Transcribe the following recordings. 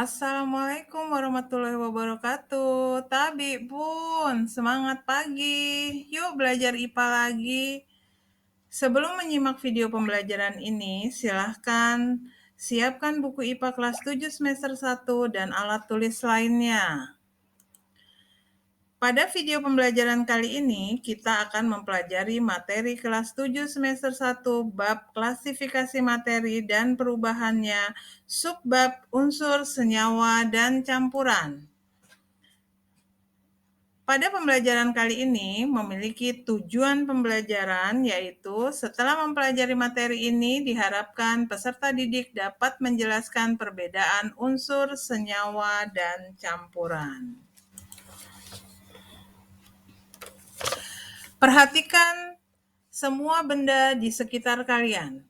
Assalamualaikum warahmatullahi wabarakatuh. Tabi, Bun, semangat pagi. Yuk belajar IPA lagi. Sebelum menyimak video pembelajaran ini, silahkan siapkan buku IPA kelas 7 semester 1 dan alat tulis lainnya. Pada video pembelajaran kali ini, kita akan mempelajari materi kelas 7 semester 1 bab klasifikasi materi dan perubahannya, subbab unsur, senyawa, dan campuran. Pada pembelajaran kali ini memiliki tujuan pembelajaran, yaitu setelah mempelajari materi ini diharapkan peserta didik dapat menjelaskan perbedaan unsur, senyawa, dan campuran. Perhatikan semua benda di sekitar kalian.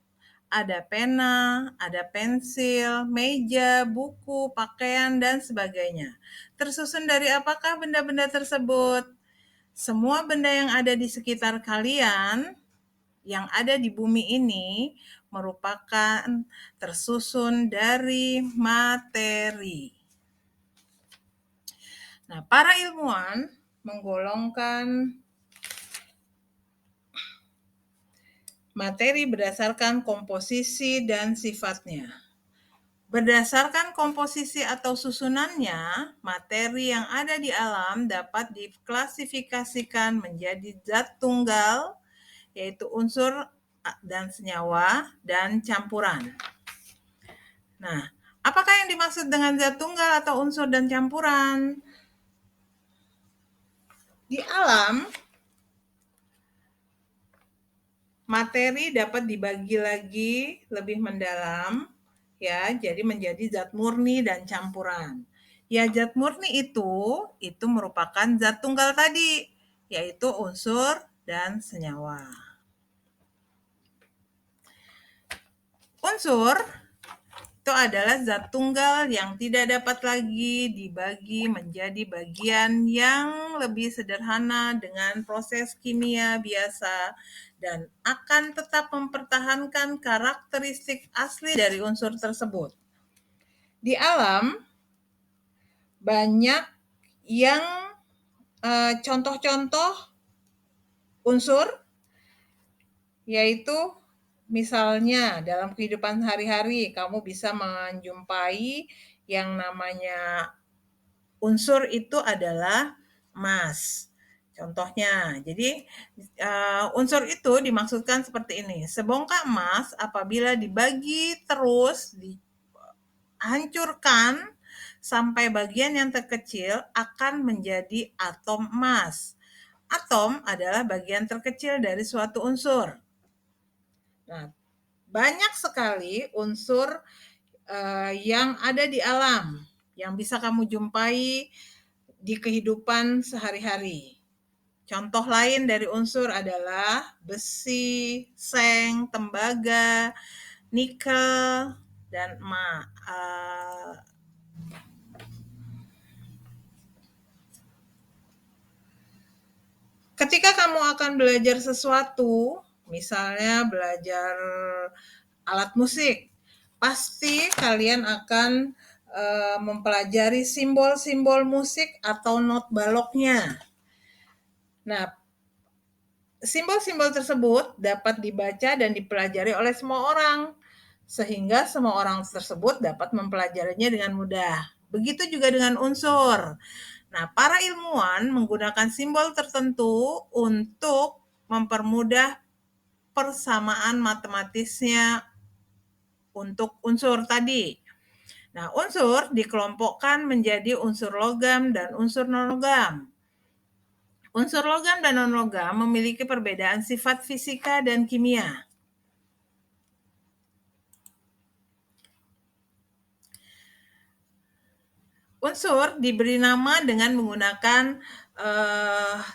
Ada pena, ada pensil, meja, buku, pakaian, dan sebagainya. Tersusun dari apakah benda-benda tersebut? Semua benda yang ada di sekitar kalian, yang ada di bumi ini, merupakan tersusun dari materi. Nah, para ilmuwan menggolongkan materi berdasarkan komposisi dan sifatnya. Berdasarkan komposisi atau susunannya, materi yang ada di alam dapat diklasifikasikan menjadi zat tunggal, yaitu unsur dan senyawa, dan campuran. Nah, apakah yang dimaksud dengan zat tunggal atau unsur dan campuran? Di alam, materi dapat dibagi lagi lebih mendalam, ya, jadi menjadi zat murni dan campuran. Ya, zat murni itu merupakan zat tunggal tadi, yaitu unsur dan senyawa. Unsur itu adalah zat tunggal yang tidak dapat lagi dibagi menjadi bagian yang lebih sederhana dengan proses kimia biasa dan akan tetap mempertahankan karakteristik asli dari unsur tersebut. Di alam, banyak yang contoh-contoh unsur, yaitu misalnya dalam kehidupan sehari-hari kamu bisa menjumpai yang namanya unsur itu adalah emas. Contohnya, jadi unsur itu dimaksudkan seperti ini. Sebongkah emas apabila dibagi terus, dihancurkan sampai bagian yang terkecil akan menjadi atom emas. Atom adalah bagian terkecil dari suatu unsur. Nah, banyak sekali unsur yang ada di alam yang bisa kamu jumpai di kehidupan sehari-hari. Contoh lain dari unsur adalah besi, seng, tembaga, nikel, dan emas. Ketika kamu akan belajar sesuatu, misalnya belajar alat musik, pasti kalian akan mempelajari simbol-simbol musik atau not baloknya. Nah, simbol-simbol tersebut dapat dibaca dan dipelajari oleh semua orang, sehingga semua orang tersebut dapat mempelajarinya dengan mudah. Begitu juga dengan unsur. Nah, para ilmuwan menggunakan simbol tertentu untuk mempermudah persamaan matematisnya untuk unsur tadi. Nah, unsur dikelompokkan menjadi unsur logam dan unsur non-logam. Unsur logam dan non-logam memiliki perbedaan sifat fisika dan kimia. Unsur diberi nama dengan menggunakan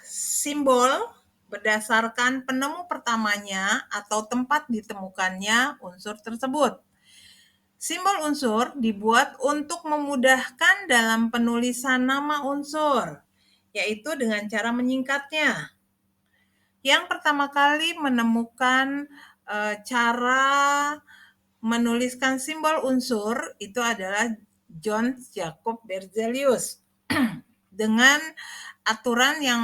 simbol berdasarkan penemu pertamanya atau tempat ditemukannya unsur tersebut. Simbol unsur dibuat untuk memudahkan dalam penulisan nama unsur, yaitu dengan cara menyingkatnya. Yang pertama kali menemukan cara menuliskan simbol unsur itu adalah John Jacob Berzelius dengan aturan yang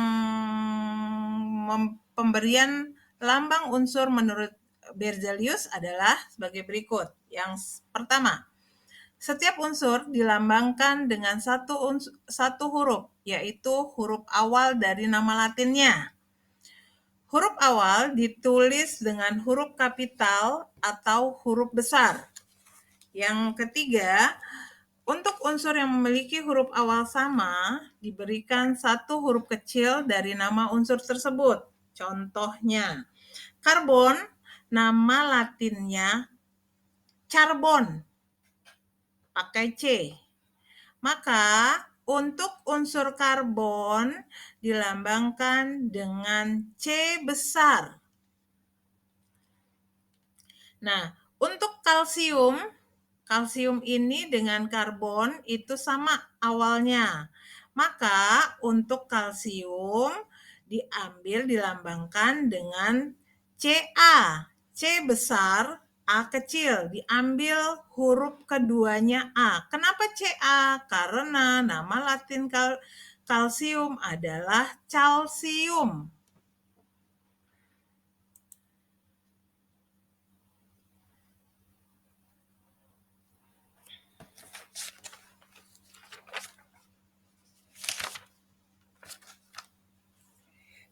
pemberian lambang unsur menurut Berzelius adalah sebagai berikut. Yang pertama, setiap unsur dilambangkan dengan satu huruf, yaitu huruf awal dari nama latinnya. Huruf awal ditulis dengan huruf kapital atau huruf besar. Yang ketiga, untuk unsur yang memiliki huruf awal sama, diberikan satu huruf kecil dari nama unsur tersebut. Contohnya, karbon, nama latinnya carbon, pakai C. Maka untuk unsur karbon dilambangkan dengan C besar. Nah, untuk kalsium ini dengan karbon itu sama awalnya. Maka untuk kalsium dilambangkan dengan Ca. C besar, A kecil, diambil huruf keduanya A. Kenapa Ca? Karena nama latin kalsium adalah calcium.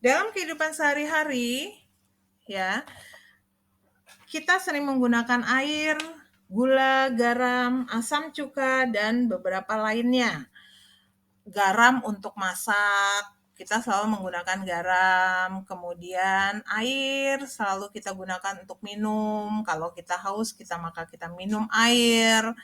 Dalam kehidupan sehari-hari, ya, kita sering menggunakan air, gula, garam, asam cuka, dan beberapa lainnya. Garam untuk masak, kita selalu menggunakan garam. Kemudian air selalu kita gunakan untuk minum. Kalau kita haus, maka kita minum air.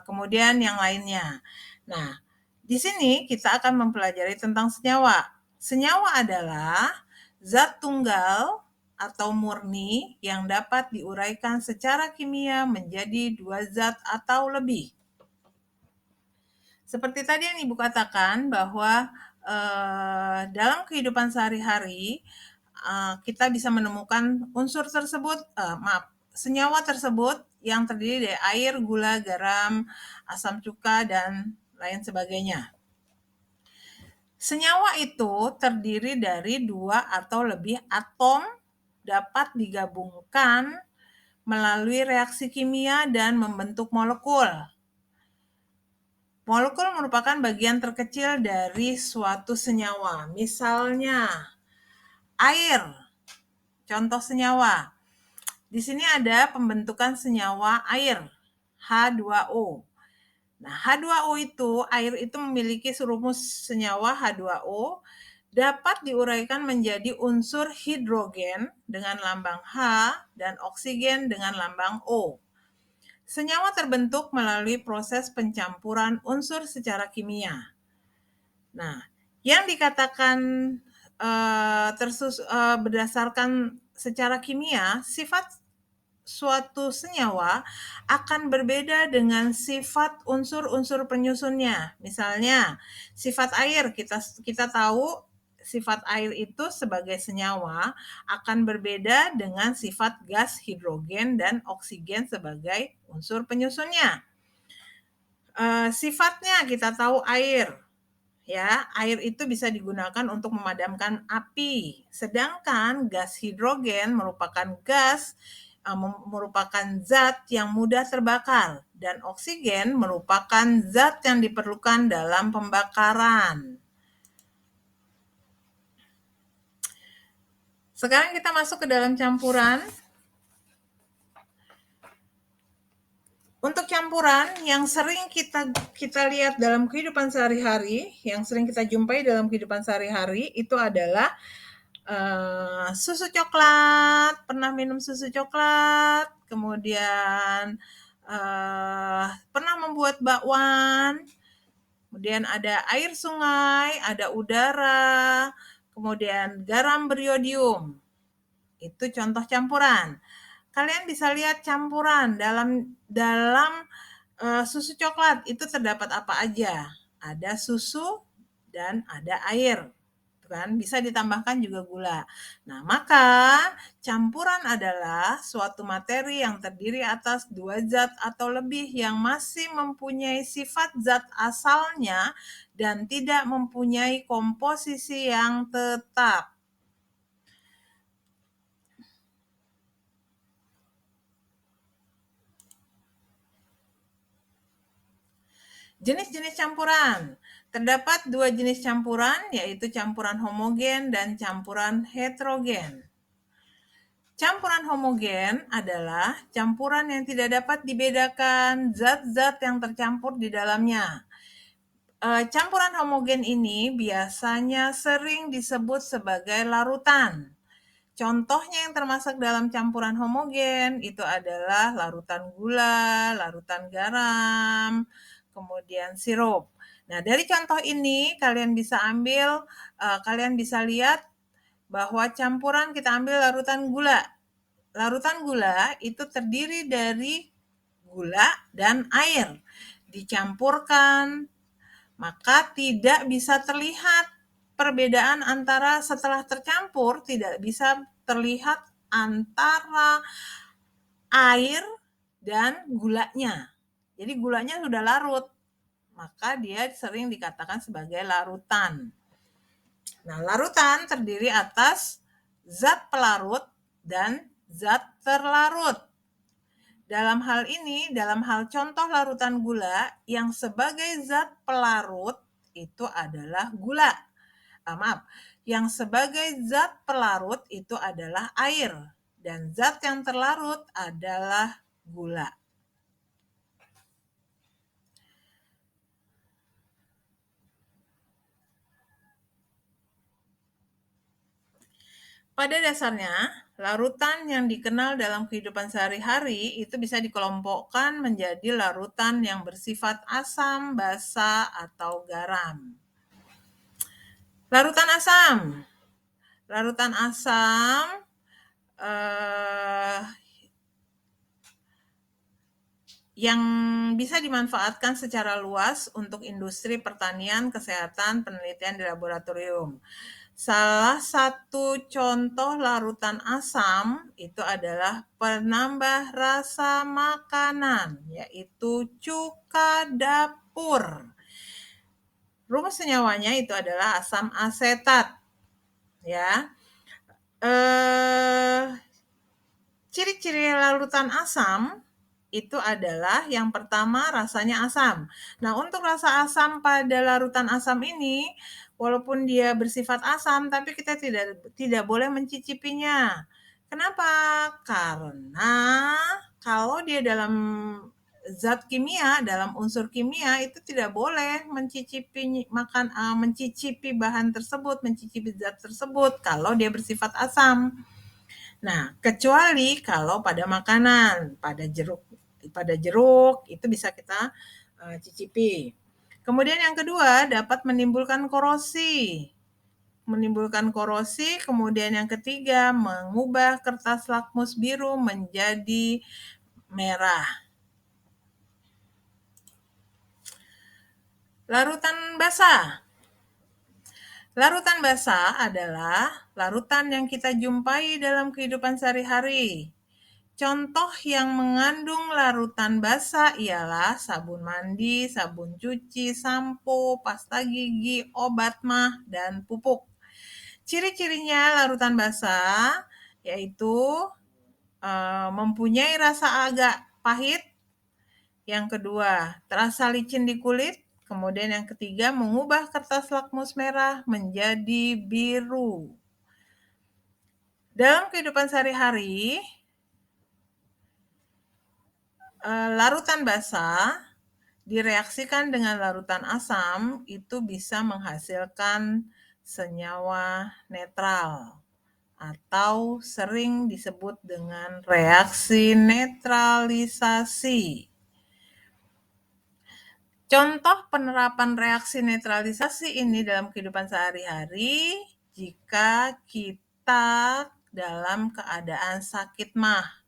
Kemudian yang lainnya. Nah, di sini kita akan mempelajari tentang senyawa. Senyawa adalah zat tunggal atau murni yang dapat diuraikan secara kimia menjadi dua zat atau lebih. Seperti tadi yang Ibu katakan bahwa dalam kehidupan sehari-hari kita bisa menemukan unsur tersebut, senyawa tersebut yang terdiri dari air, gula, garam, asam cuka, dan lain sebagainya. Senyawa itu terdiri dari dua atau lebih atom dapat digabungkan melalui reaksi kimia dan membentuk molekul. Molekul merupakan bagian terkecil dari suatu senyawa. Misalnya, air, contoh senyawa. Di sini ada pembentukan senyawa air, H2O. Nah, H2O itu, air itu memiliki rumus senyawa H2O dapat diuraikan menjadi unsur hidrogen dengan lambang H dan oksigen dengan lambang O. Senyawa terbentuk melalui proses pencampuran unsur secara kimia. Nah, yang dikatakan berdasarkan secara kimia, sifat suatu senyawa akan berbeda dengan sifat unsur-unsur penyusunnya. Misalnya, sifat air, kita tahu sifat air itu sebagai senyawa akan berbeda dengan sifat gas hidrogen dan oksigen sebagai unsur penyusunnya. Sifatnya kita tahu air. Ya, air itu bisa digunakan untuk memadamkan api. Sedangkan gas hidrogen merupakan zat yang mudah terbakar dan oksigen merupakan zat yang diperlukan dalam pembakaran. Sekarang kita masuk ke dalam campuran. Untuk campuran yang sering kita lihat dalam kehidupan sehari-hari, yang sering kita jumpai dalam kehidupan sehari-hari itu adalah susu coklat. Pernah minum susu coklat? Kemudian pernah membuat bakwan? Kemudian ada air sungai, ada udara, kemudian garam beriodium. Itu contoh campuran. Kalian bisa lihat campuran dalam susu coklat itu terdapat apa aja. Ada susu dan ada air. kan, bisa ditambahkan juga gula. Nah, maka campuran adalah suatu materi yang terdiri atas dua zat atau lebih yang masih mempunyai sifat zat asalnya dan tidak mempunyai komposisi yang tetap. Jenis-jenis campuran. Terdapat dua jenis campuran, yaitu campuran homogen dan campuran heterogen. Campuran homogen adalah campuran yang tidak dapat dibedakan zat-zat yang tercampur di dalamnya. Campuran homogen ini biasanya sering disebut sebagai larutan. Contohnya yang termasuk dalam campuran homogen itu adalah larutan gula, larutan garam, kemudian sirup. Nah, dari contoh ini kalian bisa lihat bahwa campuran kita ambil larutan gula. Larutan gula itu terdiri dari gula dan air dicampurkan, maka tidak bisa terlihat perbedaan antara setelah tercampur, tidak bisa terlihat antara air dan gulanya. Jadi gulanya sudah larut, maka dia sering dikatakan sebagai larutan. Nah, larutan terdiri atas zat pelarut dan zat terlarut. Dalam hal contoh larutan gula, yang sebagai zat pelarut itu adalah gula. Yang sebagai zat pelarut itu adalah air, dan zat yang terlarut adalah gula. Pada dasarnya, larutan yang dikenal dalam kehidupan sehari-hari itu bisa dikelompokkan menjadi larutan yang bersifat asam, basa, atau garam. Larutan asam. Larutan asam yang bisa dimanfaatkan secara luas untuk industri pertanian, kesehatan, penelitian di laboratorium. Salah satu contoh larutan asam itu adalah penambah rasa makanan, yaitu cuka dapur. Rumus senyawanya itu adalah asam asetat. Ya. Ciri-ciri larutan asam itu adalah yang pertama rasanya asam. Nah, untuk rasa asam pada larutan asam ini, walaupun dia bersifat asam, tapi kita tidak boleh mencicipinya. Kenapa? Karena kalau dia dalam zat kimia, dalam unsur kimia itu tidak boleh mencicipi bahan tersebut, mencicipi zat tersebut kalau dia bersifat asam. Nah, kecuali kalau pada makanan, pada jeruk itu bisa kita cicipi. Kemudian yang kedua dapat menimbulkan korosi. Kemudian yang ketiga mengubah kertas lakmus biru menjadi merah. Larutan basa. Larutan basa adalah larutan yang kita jumpai dalam kehidupan sehari-hari. Contoh yang mengandung larutan basa ialah sabun mandi, sabun cuci, sampo, pasta gigi, obat mah, dan pupuk. Ciri-cirinya larutan basa yaitu mempunyai rasa agak pahit. Yang kedua, terasa licin di kulit. Kemudian yang ketiga, mengubah kertas lakmus merah menjadi biru. Dalam kehidupan sehari-hari, larutan basa direaksikan dengan larutan asam itu bisa menghasilkan senyawa netral atau sering disebut dengan reaksi netralisasi. Contoh penerapan reaksi netralisasi ini dalam kehidupan sehari-hari jika kita dalam keadaan sakit mah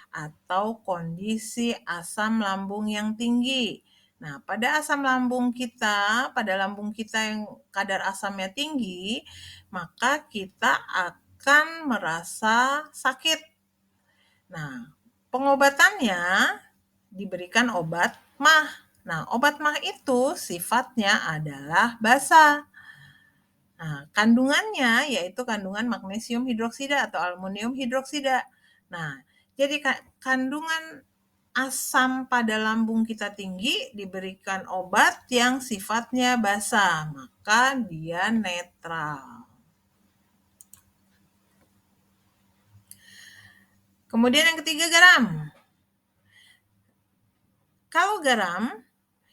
atau kondisi asam lambung yang tinggi. Nah, pada asam lambung kita, pada lambung kita yang kadar asamnya tinggi, maka kita akan merasa sakit. Nah, pengobatannya diberikan obat MAH. Nah, obat MAH itu sifatnya adalah basa. Nah, kandungannya yaitu kandungan magnesium hidroksida atau aluminium hidroksida. Nah, jadi kandungan asam pada lambung kita tinggi diberikan obat yang sifatnya basa, maka dia netral. Kemudian yang ketiga garam. Kalau garam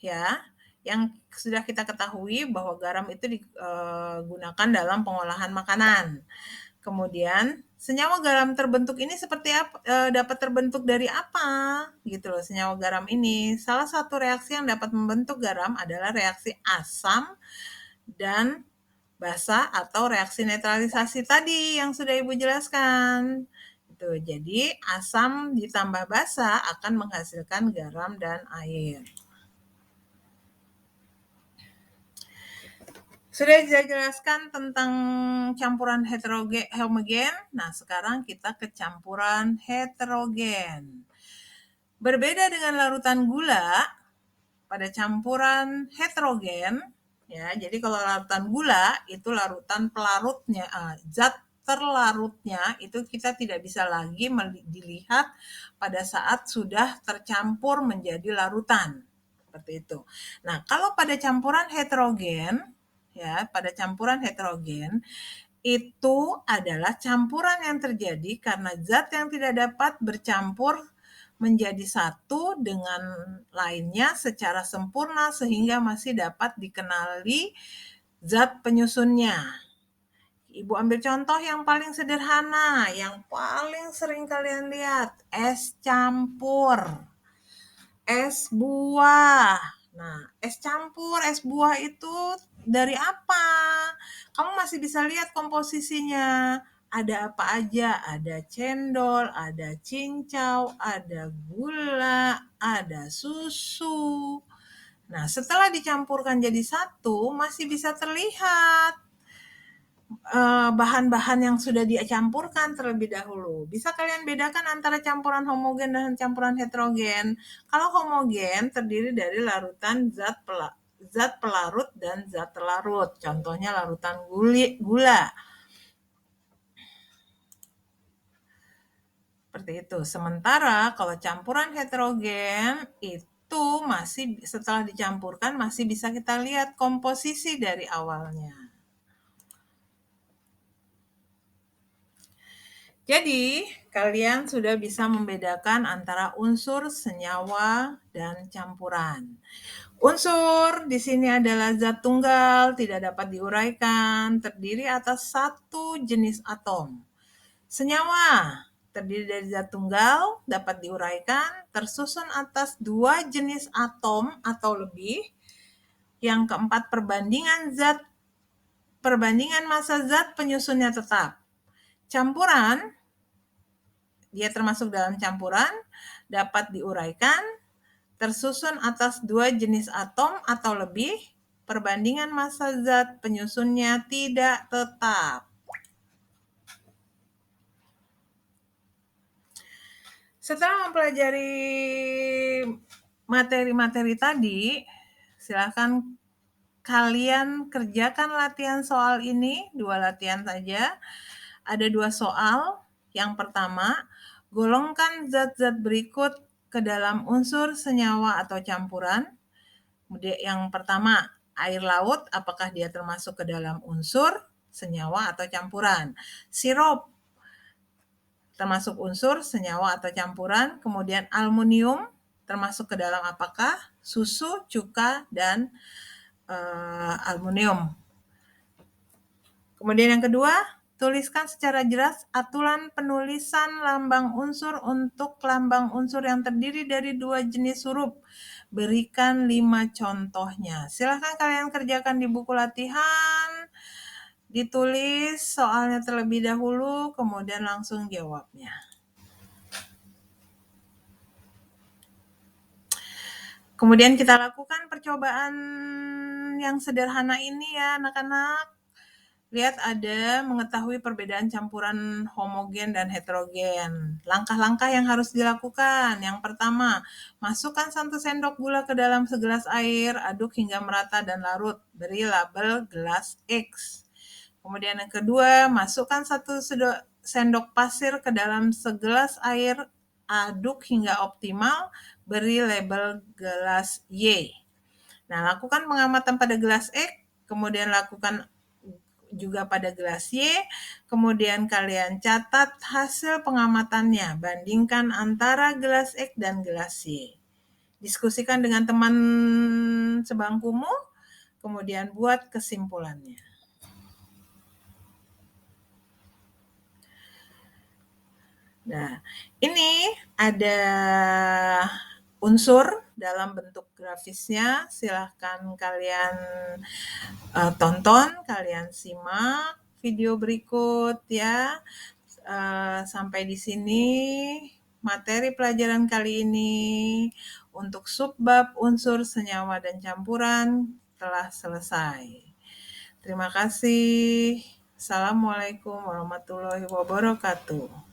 ya, yang sudah kita ketahui bahwa garam itu digunakan dalam pengolahan makanan. Kemudian senyawa garam terbentuk ini seperti apa? Dapat terbentuk dari apa? Gitu loh, senyawa garam ini. Salah satu reaksi yang dapat membentuk garam adalah reaksi asam dan basa atau reaksi netralisasi tadi yang sudah Ibu jelaskan. Itu. Jadi asam ditambah basa akan menghasilkan garam dan air. Sudah saya jelaskan tentang campuran homogen. Nah, sekarang kita ke campuran heterogen. Berbeda dengan larutan gula, pada campuran heterogen, ya, jadi kalau larutan gula itu larutan pelarutnya, zat terlarutnya itu kita tidak bisa lagi dilihat pada saat sudah tercampur menjadi larutan. Seperti itu. Nah, kalau pada campuran heterogen, ya, pada campuran heterogen itu adalah campuran yang terjadi karena zat yang tidak dapat bercampur menjadi satu dengan lainnya secara sempurna sehingga masih dapat dikenali zat penyusunnya. Ibu ambil contoh yang paling sederhana, yang paling sering kalian lihat, es campur. Es buah. Nah, es campur, es buah itu dari apa? Kamu masih bisa lihat komposisinya. Ada apa aja? Ada cendol, ada cincau, ada gula, ada susu. Nah, setelah dicampurkan jadi satu, masih bisa terlihat bahan-bahan yang sudah dicampurkan terlebih dahulu. Bisa kalian bedakan antara campuran homogen dan campuran heterogen. Kalau homogen terdiri dari larutan zat pelarut dan zat terlarut. Contohnya larutan gula. Seperti itu. Sementara kalau campuran heterogen itu masih setelah dicampurkan masih bisa kita lihat komposisi dari awalnya. Jadi, kalian sudah bisa membedakan antara unsur, senyawa, dan campuran. Unsur di sini adalah zat tunggal, tidak dapat diuraikan, terdiri atas satu jenis atom. Senyawa terdiri dari zat tunggal, dapat diuraikan, tersusun atas dua jenis atom atau lebih. Yang keempat, perbandingan massa zat penyusunnya tetap. Campuran, dia termasuk dalam campuran, dapat diuraikan, tersusun atas dua jenis atom atau lebih, perbandingan massa zat penyusunnya tidak tetap. Setelah mempelajari materi-materi tadi, silakan kalian kerjakan latihan soal ini, 2 latihan saja. Ada 2 soal. Yang pertama, golongkan zat-zat berikut ke dalam unsur, senyawa, atau campuran. Kemudian yang pertama, air laut, apakah dia termasuk ke dalam unsur, senyawa, atau campuran? Sirup termasuk unsur, senyawa, atau campuran. Kemudian aluminium termasuk ke dalam apakah? Susu, cuka, dan aluminium. Kemudian yang kedua, tuliskan secara jelas aturan penulisan lambang unsur untuk lambang unsur yang terdiri dari 2 jenis huruf. Berikan 5 contohnya. Silahkan kalian kerjakan di buku latihan, ditulis soalnya terlebih dahulu, kemudian langsung jawabnya. Kemudian kita lakukan percobaan yang sederhana ini ya anak-anak. Lihat ada mengetahui perbedaan campuran homogen dan heterogen. Langkah-langkah yang harus dilakukan. Yang pertama, masukkan 1 sendok gula ke dalam segelas air, aduk hingga merata dan larut. Beri label gelas X. Kemudian yang kedua, masukkan 1 sendok pasir ke dalam segelas air, aduk hingga optimal, beri label gelas Y. Nah, lakukan pengamatan pada gelas X, kemudian lakukan juga pada gelas Y, kemudian kalian catat hasil pengamatannya, bandingkan antara gelas X dan gelas Y. Diskusikan dengan teman sebangkumu, kemudian buat kesimpulannya. Nah, ini ada unsur dalam bentuk grafisnya, silahkan kalian tonton, kalian simak video berikut ya. Sampai di sini materi pelajaran kali ini untuk subbab unsur senyawa dan campuran telah selesai. Terima kasih. Assalamualaikum warahmatullahi wabarakatuh.